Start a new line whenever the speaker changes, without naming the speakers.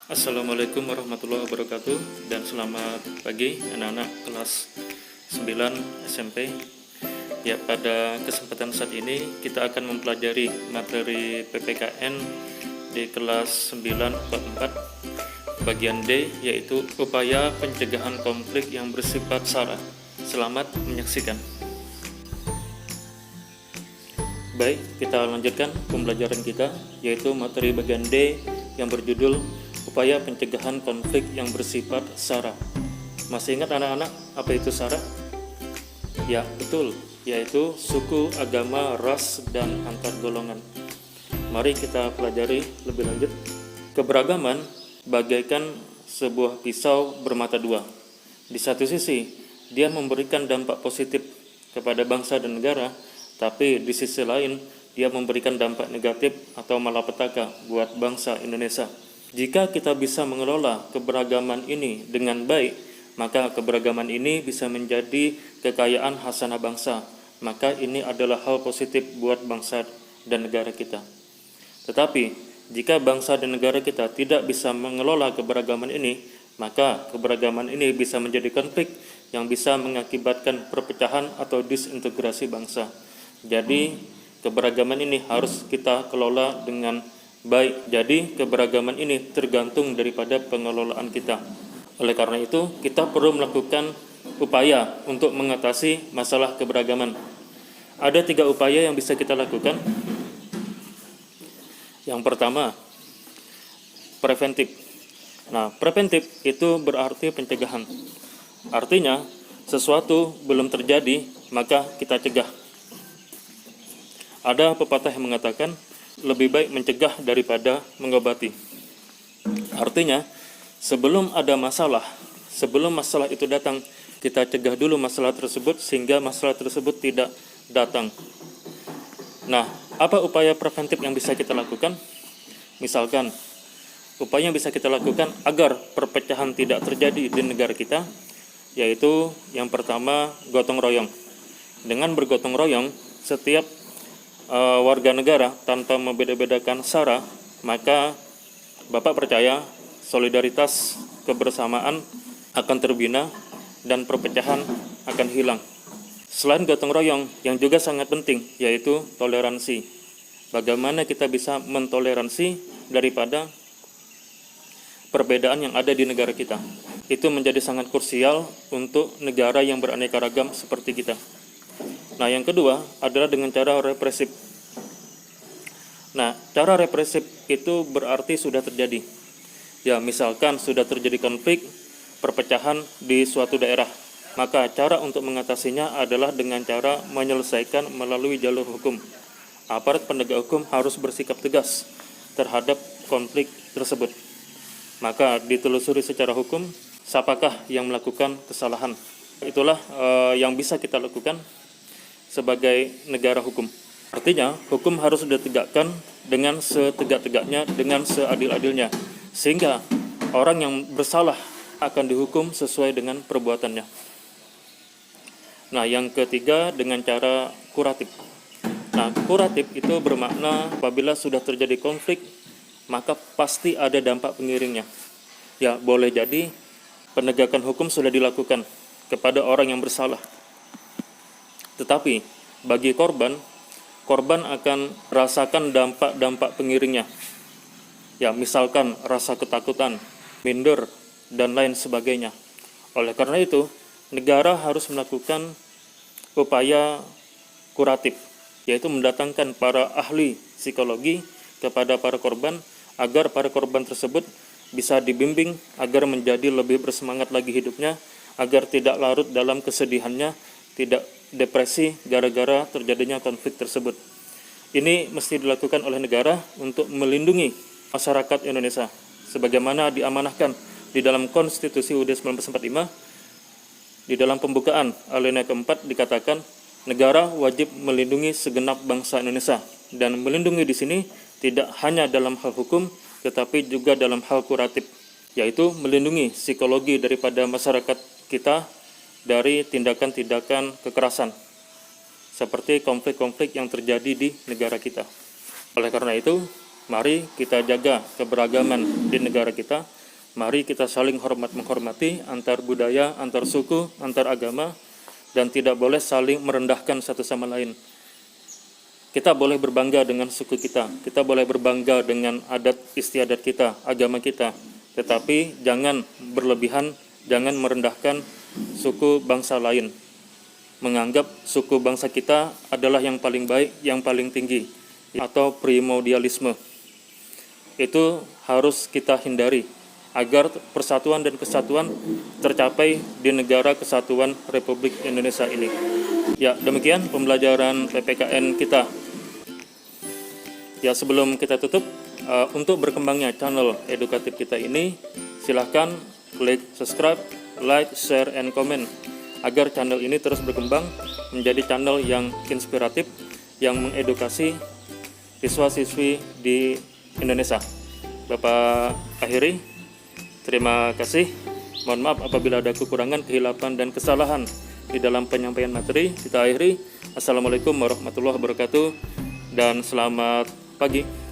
Assalamualaikum warahmatullahi wabarakatuh dan selamat pagi anak-anak kelas 9 SMP. Ya, pada kesempatan saat ini kita akan mempelajari materi PPKN di kelas 9/4 bagian D, yaitu upaya pencegahan konflik yang bersifat SARA. Selamat menyaksikan. Baik, kita lanjutkan pembelajaran kita, yaitu materi bagian D yang berjudul upaya pencegahan konflik yang bersifat SARA. Masih ingat anak-anak apa itu SARA? Ya, betul, yaitu suku, agama, ras, dan antar golongan. Mari kita pelajari lebih lanjut. Keberagaman bagaikan sebuah pisau bermata dua. Di satu sisi, dia memberikan dampak positif kepada bangsa dan negara, tapi di sisi lain, dia memberikan dampak negatif atau malapetaka buat bangsa Indonesia. Jika kita bisa mengelola keberagaman ini dengan baik, maka keberagaman ini bisa menjadi kekayaan hasanah bangsa. Maka ini adalah hal positif buat bangsa dan negara kita. Tetapi, jika bangsa dan negara kita tidak bisa mengelola keberagaman ini, maka keberagaman ini bisa menjadi konflik yang bisa mengakibatkan perpecahan atau disintegrasi bangsa. Jadi, keberagaman ini harus kita kelola dengan baik. Jadi, keberagaman ini tergantung daripada pengelolaan kita. Oleh karena itu, kita perlu melakukan upaya untuk mengatasi masalah keberagaman. Ada 3 upaya yang bisa kita lakukan. Yang pertama, preventif. Nah, preventif itu berarti pencegahan. Artinya, sesuatu belum terjadi, maka kita cegah. Ada pepatah yang mengatakan, lebih baik mencegah daripada mengobati. Artinya, sebelum ada masalah, sebelum masalah itu datang, kita cegah dulu masalah tersebut sehingga masalah tersebut tidak datang. Nah, apa upaya preventif yang bisa kita lakukan? Misalkan, upaya yang bisa kita lakukan agar perpecahan tidak terjadi di negara kita, yaitu yang pertama, gotong royong. Dengan bergotong royong, setiap warga negara tanpa membeda-bedakan SARA, maka Bapak percaya solidaritas kebersamaan akan terbina dan perpecahan akan hilang. Selain gotong royong, yang juga sangat penting yaitu toleransi. Bagaimana kita bisa mentoleransi daripada perbedaan yang ada di negara kita. Itu menjadi sangat krusial untuk negara yang beraneka ragam seperti kita. Nah, yang kedua adalah dengan cara represif. Nah, cara represif itu berarti sudah terjadi. Ya, misalkan sudah terjadi konflik, perpecahan di suatu daerah. Maka cara untuk mengatasinya adalah dengan cara menyelesaikan melalui jalur hukum. Aparat penegak hukum harus bersikap tegas terhadap konflik tersebut. Maka ditelusuri secara hukum, siapakah yang melakukan kesalahan. Itulah yang bisa kita lakukan sebagai negara hukum. Artinya, hukum harus ditegakkan dengan setegak-tegaknya, dengan seadil-adilnya, sehingga orang yang bersalah akan dihukum sesuai dengan perbuatannya. Nah, yang ketiga dengan cara kuratif. Nah, kuratif itu bermakna apabila sudah terjadi konflik, maka pasti ada dampak pengiringnya. Ya, boleh jadi penegakan hukum sudah dilakukan kepada orang yang bersalah. Tetapi bagi korban akan rasakan dampak-dampak pengiringnya. Ya, misalkan rasa ketakutan, minder, dan lain sebagainya. Oleh karena itu, negara harus melakukan upaya kuratif, yaitu mendatangkan para ahli psikologi kepada para korban agar para korban tersebut bisa dibimbing agar menjadi lebih bersemangat lagi hidupnya, agar tidak larut dalam kesedihannya, tidak depresi gara-gara terjadinya konflik tersebut. Ini mesti dilakukan oleh negara untuk melindungi masyarakat Indonesia sebagaimana diamanahkan di dalam Konstitusi UUD 1945. Di dalam pembukaan alinea keempat dikatakan negara wajib melindungi segenap bangsa Indonesia, dan melindungi di sini tidak hanya dalam hal hukum tetapi juga dalam hal kuratif, yaitu melindungi psikologi daripada masyarakat kita dari tindakan-tindakan kekerasan seperti konflik-konflik yang terjadi di negara kita. Oleh karena itu, mari kita jaga keberagaman di negara kita Mari kita saling hormat-menghormati antar budaya, antar suku, antar agama, dan tidak boleh saling merendahkan satu sama lain. Kita boleh berbangga dengan suku kita boleh berbangga dengan adat istiadat kita, agama kita, tetapi jangan berlebihan, jangan merendahkan suku bangsa lain. Menganggap suku bangsa kita adalah yang paling baik, yang paling tinggi, atau primordialisme. Itu harus kita hindari agar persatuan dan kesatuan tercapai di negara kesatuan Republik Indonesia ini. Ya, demikian pembelajaran PPKN kita. Ya, sebelum kita tutup, untuk berkembangnya channel edukatif kita ini, silahkan klik subscribe, like, share, and comment, agar channel ini terus berkembang menjadi channel yang inspiratif, yang mengedukasi siswa-siswi di Indonesia. Bapak akhiri, terima kasih. Mohon maaf apabila ada kekurangan, kehilapan, dan kesalahan di dalam penyampaian materi. Kita akhiri. Assalamualaikum warahmatullahi wabarakatuh, dan selamat pagi.